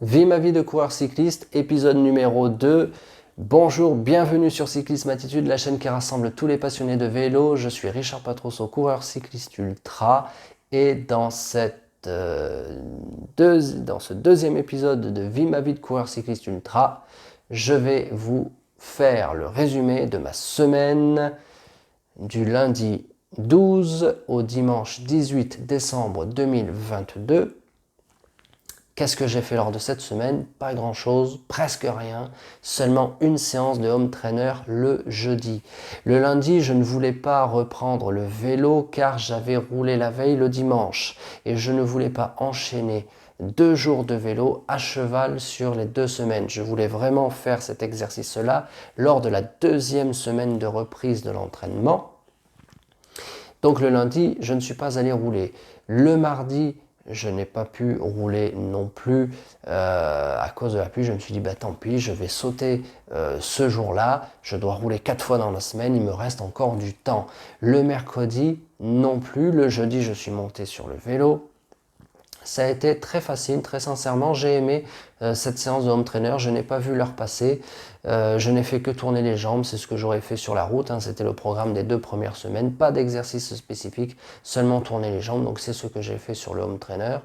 Vie ma vie de coureur cycliste, épisode numéro 2. Bonjour, bienvenue sur Cyclisme Attitude, la chaîne qui rassemble tous les passionnés de vélo. Je suis Richard Patrosso, coureur cycliste ultra. Et dans ce deuxième épisode de Vie ma vie de coureur cycliste ultra, je vais vous faire le résumé de ma semaine du lundi 12 au dimanche 18 décembre 2022. Qu'est-ce que j'ai fait lors de cette semaine? Pas grand-chose, presque rien, seulement une séance de home trainer le jeudi. Le lundi, je ne voulais pas reprendre le vélo car j'avais roulé la veille le dimanche et je ne voulais pas enchaîner 2 jours de vélo à cheval sur les 2 semaines. Je voulais vraiment faire cet exercice-là lors de la deuxième semaine de reprise de l'entraînement. Donc le lundi, je ne suis pas allé rouler. Le mardi, je n'ai pas pu rouler non plus à cause de la pluie. Je me suis dit, tant pis, je vais sauter ce jour-là. Je dois rouler 4 fois dans la semaine, il me reste encore du temps. Le mercredi, non plus. Le jeudi, je suis monté sur le vélo. Ça a été très facile, très sincèrement, j'ai aimé cette séance de home trainer, je n'ai pas vu l'heure passer, je n'ai fait que tourner les jambes, c'est ce que j'aurais fait sur la route, c'était le programme des 2 premières semaines, pas d'exercice spécifique, seulement tourner les jambes, donc c'est ce que j'ai fait sur le home trainer.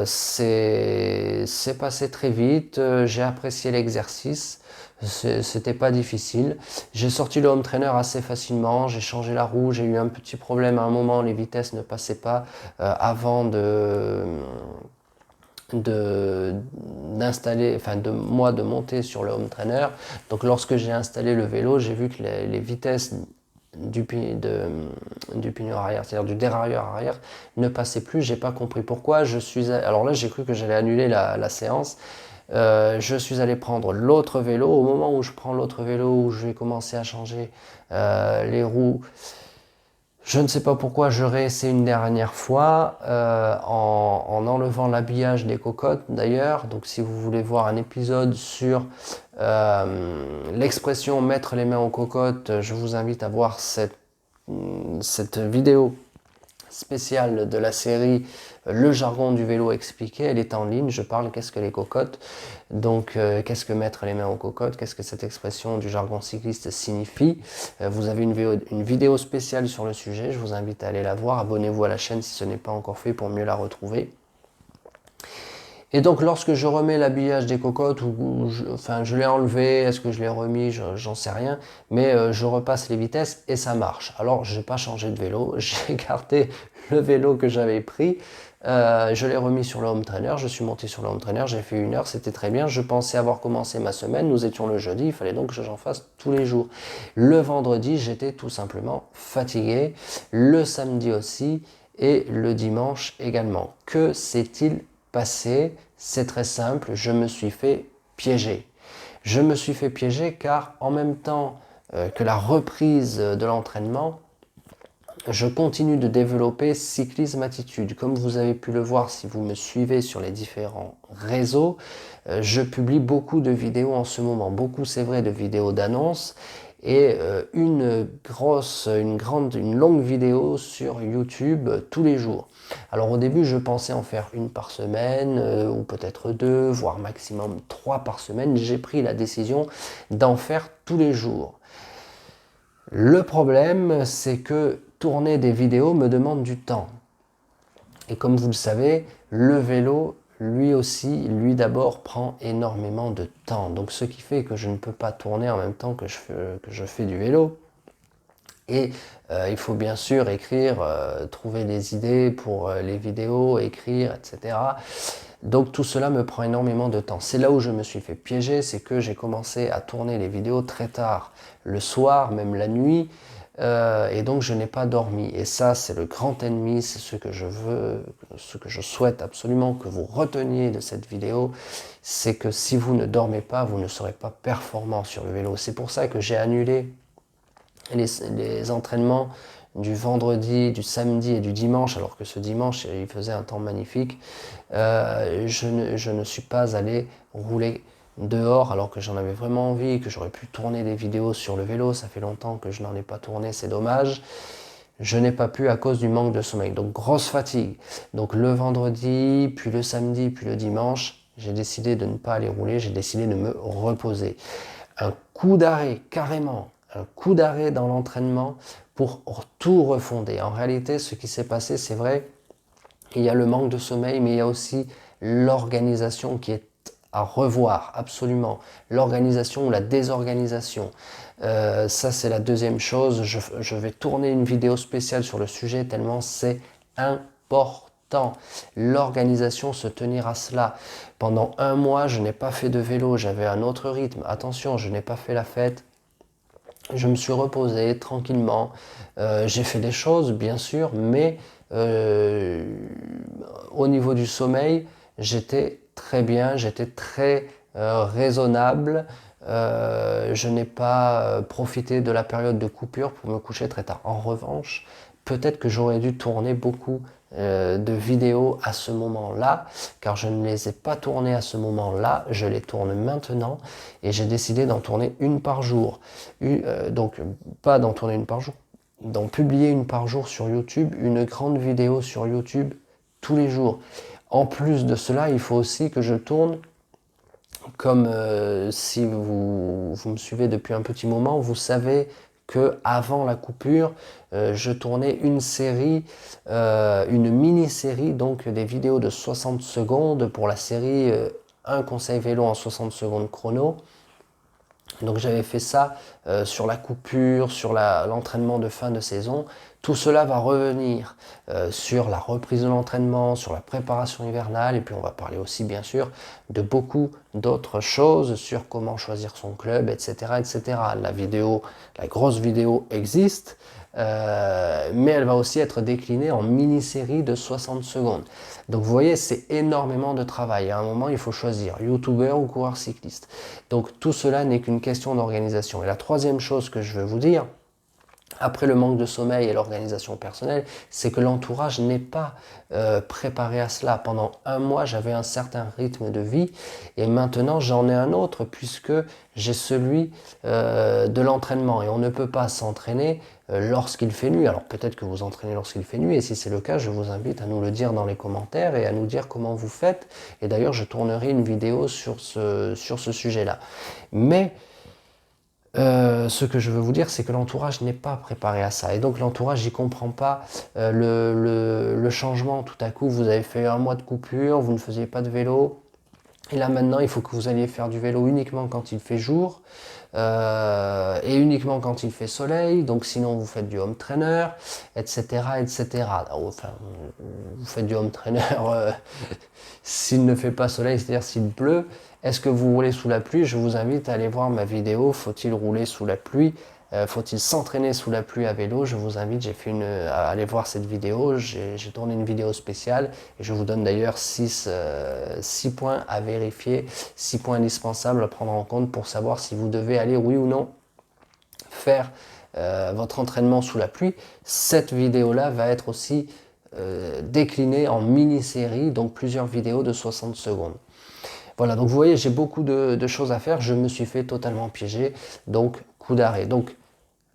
C'est passé très vite, j'ai apprécié l'exercice. C'était pas difficile. J'ai sorti le home trainer assez facilement, j'ai changé la roue, j'ai eu un petit problème à un moment, les vitesses ne passaient pas avant d'installer, de monter sur le home trainer. Donc lorsque j'ai installé le vélo, j'ai vu que les vitesses du pignon arrière, c'est-à-dire du dérailleur arrière, ne passaient plus. J'ai pas compris pourquoi. Alors là, j'ai cru que j'allais annuler la séance. Je suis allé prendre l'autre vélo. Au moment où je prends l'autre vélo, où je vais commencer à changer les roues, je ne sais pas pourquoi je réessaie une dernière fois en enlevant l'habillage des cocottes d'ailleurs. Donc si vous voulez voir un épisode sur l'expression mettre les mains aux cocottes, je vous invite à voir cette vidéo spéciale de la série Le jargon du vélo expliqué. Elle est en ligne, je parle qu'est-ce que les cocottes, donc qu'est-ce que mettre les mains aux cocottes, qu'est-ce que cette expression du jargon cycliste signifie. Vous avez une vidéo spéciale sur le sujet, je vous invite à aller la voir, abonnez-vous à la chaîne si ce n'est pas encore fait pour mieux la retrouver. Et donc lorsque je remets l'habillage des cocottes, je l'ai enlevé, est-ce que je l'ai remis, j'en sais rien, mais je repasse les vitesses et ça marche. Alors je n'ai pas changé de vélo, j'ai gardé le vélo que j'avais pris, je l'ai remis sur le home trainer, je suis monté sur le home trainer, j'ai fait 1 heure, c'était très bien, je pensais avoir commencé ma semaine, nous étions le jeudi, il fallait donc que j'en fasse tous les jours. Le vendredi, j'étais tout simplement fatigué, le samedi aussi et le dimanche également. Que s'est-il passé? C'est très simple, je me suis fait piéger. Je me suis fait piéger car en même temps que la reprise de l'entraînement, je continue de développer Cyclisme Attitude. Comme vous avez pu le voir si vous me suivez sur les différents réseaux, je publie beaucoup de vidéos en ce moment. Beaucoup, c'est vrai, de vidéos d'annonces et une longue vidéo sur YouTube tous les jours. Alors au début, je pensais en faire 1 par semaine, ou peut-être 2, voire maximum 3 par semaine. J'ai pris la décision d'en faire tous les jours. Le problème, c'est que tourner des vidéos me demande du temps. Et comme vous le savez, le vélo, lui aussi, d'abord, prend énormément de temps. Donc ce qui fait que je ne peux pas tourner en même temps que je fais du vélo. Et il faut bien sûr écrire, trouver des idées pour les vidéos, écrire, etc. Donc tout cela me prend énormément de temps. C'est là où je me suis fait piéger, c'est que j'ai commencé à tourner les vidéos très tard, le soir, même la nuit, et donc je n'ai pas dormi. Et ça, c'est le grand ennemi, c'est ce que je veux, ce que je souhaite absolument que vous reteniez de cette vidéo, c'est que si vous ne dormez pas, vous ne serez pas performant sur le vélo. C'est pour ça que j'ai annulé les entraînements du vendredi, du samedi et du dimanche, alors que ce dimanche, il faisait un temps magnifique. Je ne suis pas allé rouler dehors alors que j'en avais vraiment envie, que j'aurais pu tourner des vidéos sur le vélo. Ça fait longtemps que je n'en ai pas tourné, c'est dommage. Je n'ai pas pu à cause du manque de sommeil. Donc grosse fatigue. Donc le vendredi, puis le samedi, puis le dimanche, J'ai décidé de ne pas aller rouler, j'ai décidé de me reposer. Un coup d'arrêt, carrément, un coup d'arrêt dans l'entraînement pour tout refonder. En réalité, ce qui s'est passé, c'est vrai, il y a le manque de sommeil, mais il y a aussi l'organisation qui est à revoir, absolument. L'organisation ou la désorganisation. Ça, c'est la deuxième chose. Je vais tourner une vidéo spéciale sur le sujet tellement c'est important. L'organisation, se tenir à cela. Pendant un mois, je n'ai pas fait de vélo, j'avais un autre rythme. Attention, je n'ai pas fait la fête. Je me suis reposé tranquillement. J'ai fait des choses, bien sûr, mais au niveau du sommeil, j'étais très bien, j'étais très raisonnable. Je n'ai pas profité de la période de coupure pour me coucher très tard. En revanche, peut-être que j'aurais dû tourner beaucoup de vidéos à ce moment-là, car je ne les ai pas tournées à ce moment-là, je les tourne maintenant et j'ai décidé d'en tourner une par jour. Donc, pas d'en tourner une par jour, d'en publier une par jour sur YouTube, une grande vidéo sur YouTube tous les jours. En plus de cela, il faut aussi que je tourne, comme si vous me suivez depuis un petit moment, vous savez que avant la coupure, je tournais une série, une mini-série, donc des vidéos de 60 secondes pour la série Un conseil vélo en 60 secondes chrono. Donc j'avais fait ça sur la coupure, sur l'entraînement de fin de saison. Tout cela va revenir sur la reprise de l'entraînement, sur la préparation hivernale, et puis on va parler aussi bien sûr de beaucoup d'autres choses sur comment choisir son club, etc., etc. La grosse vidéo existe, mais elle va aussi être déclinée en mini-série de 60 secondes. Donc vous voyez, c'est énormément de travail. À un moment, il faut choisir youtubeur ou coureur cycliste. Donc tout cela n'est qu'une question d'organisation. Et la troisième chose que je veux vous dire, après le manque de sommeil et l'organisation personnelle, c'est que l'entourage n'est pas préparé à cela. Pendant un mois, j'avais un certain rythme de vie et maintenant j'en ai un autre puisque j'ai celui de l'entraînement et on ne peut pas s'entraîner lorsqu'il fait nuit. Alors peut-être que vous entraînez lorsqu'il fait nuit et si c'est le cas, je vous invite à nous le dire dans les commentaires et à nous dire comment vous faites. Et d'ailleurs, je tournerai une vidéo sur ce sujet-là. Mais ce que je veux vous dire, c'est que l'entourage n'est pas préparé à ça. Et donc l'entourage, il comprend pas le changement. Tout à coup, vous avez fait un mois de coupure, vous ne faisiez pas de vélo. Et là maintenant, il faut que vous alliez faire du vélo uniquement quand il fait jour et uniquement quand il fait soleil. Donc sinon, vous faites du home trainer, etc., etc. Enfin, vous faites du home trainer s'il ne fait pas soleil, c'est-à-dire s'il pleut. Est-ce que vous roulez sous la pluie? Je vous invite à aller voir ma vidéo. Faut-il rouler sous la pluie? Faut-il s'entraîner sous la pluie à vélo? Je vous invite, à aller voir cette vidéo. J'ai tourné une vidéo spéciale et je vous donne d'ailleurs 6 points à vérifier, 6 points indispensables à prendre en compte pour savoir si vous devez aller, oui ou non, faire votre entraînement sous la pluie. Cette vidéo-là va être aussi déclinée en mini-série, donc plusieurs vidéos de 60 secondes. Voilà, donc vous voyez, j'ai beaucoup de choses à faire. Je me suis fait totalement piéger, donc coup d'arrêt. Donc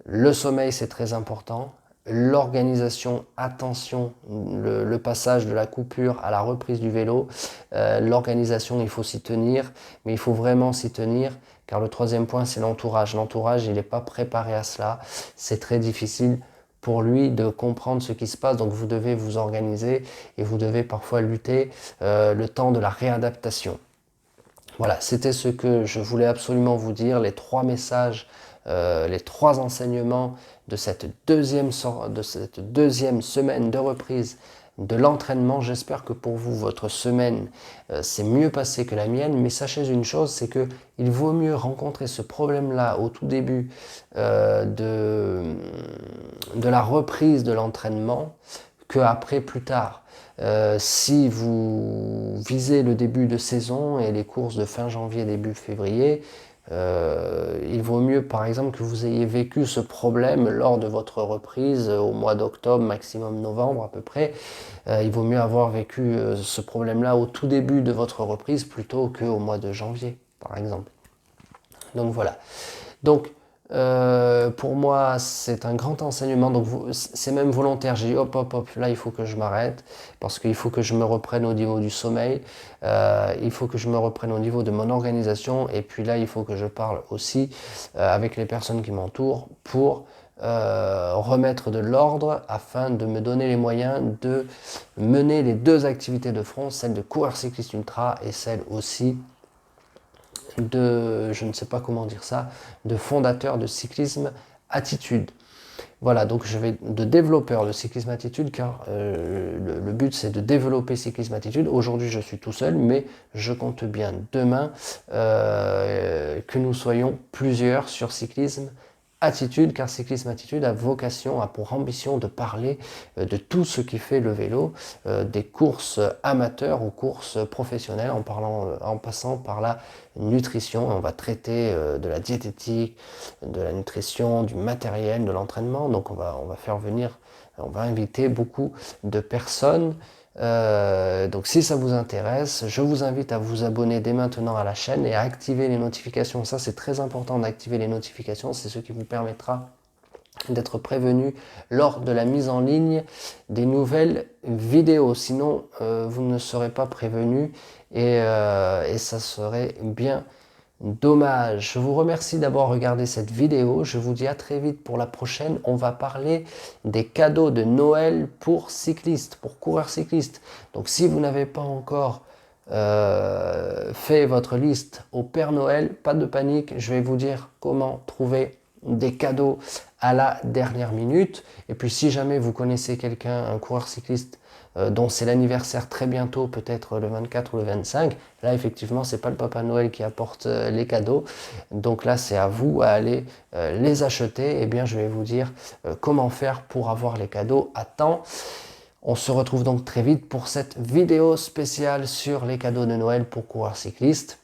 le sommeil, c'est très important. L'organisation, attention, le passage de la coupure à la reprise du vélo. L'organisation, il faut s'y tenir, mais il faut vraiment s'y tenir, car le troisième point, c'est l'entourage. L'entourage, il n'est pas préparé à cela. C'est très difficile pour lui de comprendre ce qui se passe. Donc vous devez vous organiser et vous devez parfois lutter le temps de la réadaptation. Voilà, c'était ce que je voulais absolument vous dire, les 3 messages, les 3 enseignements de cette deuxième semaine de reprise de l'entraînement. J'espère que pour vous, votre semaine s'est mieux passée que la mienne, mais sachez une chose, c'est que il vaut mieux rencontrer ce problème-là au tout début de la reprise de l'entraînement qu'après, plus tard. Si vous visez le début de saison et les courses de fin janvier, début février, il vaut mieux par exemple que vous ayez vécu ce problème lors de votre reprise au mois d'octobre, maximum novembre à peu près. Il vaut mieux avoir vécu ce problème-là au tout début de votre reprise plutôt qu'au mois de janvier par exemple. Donc voilà. Donc Pour moi, c'est un grand enseignement, donc c'est même volontaire. J'ai dit hop, hop, hop, là il faut que je m'arrête parce qu'il faut que je me reprenne au niveau du sommeil, il faut que je me reprenne au niveau de mon organisation et puis là il faut que je parle aussi avec les personnes qui m'entourent pour remettre de l'ordre afin de me donner les moyens de mener les deux activités de front, celle de coureur cycliste ultra et celle aussi de, je ne sais pas comment dire ça, de fondateur de cyclisme attitude. Voilà, donc je vais de développeur de cyclisme attitude car le but c'est de développer cyclisme attitude. Aujourd'hui je suis tout seul mais je compte bien demain que nous soyons plusieurs sur cyclisme attitude car cyclisme attitude a vocation, a pour ambition de parler de tout ce qui fait le vélo, des courses amateurs aux courses professionnelles en passant par la nutrition. On va traiter de la diététique, de la nutrition, du matériel, de l'entraînement. Donc on va faire venir, on va inviter beaucoup de personnes. Donc si ça vous intéresse, je vous invite à vous abonner dès maintenant à la chaîne et à activer les notifications. Ça c'est très important d'activer les notifications, c'est ce qui vous permettra d'être prévenu lors de la mise en ligne des nouvelles vidéos. Sinon, vous ne serez pas prévenu et ça serait bien dommage. Je vous remercie d'avoir regardé cette vidéo. Je vous dis à très vite pour la prochaine. On va parler des cadeaux de Noël pour cyclistes, pour coureurs cyclistes. Donc si vous n'avez pas encore fait votre liste au Père Noël, pas de panique. Je vais vous dire comment trouver des cadeaux à la dernière minute. Et puis si jamais vous connaissez quelqu'un, un coureur cycliste dont c'est l'anniversaire très bientôt, peut-être le 24 ou le 25, là effectivement c'est pas le Papa Noël qui apporte les cadeaux, donc là c'est à vous à aller les acheter. Et bien je vais vous dire comment faire pour avoir les cadeaux à temps. On se retrouve donc très vite pour cette vidéo spéciale sur les cadeaux de Noël pour coureurs cyclistes.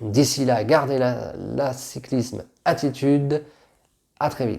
D'ici là, gardez la cyclisme attitude. À très vite.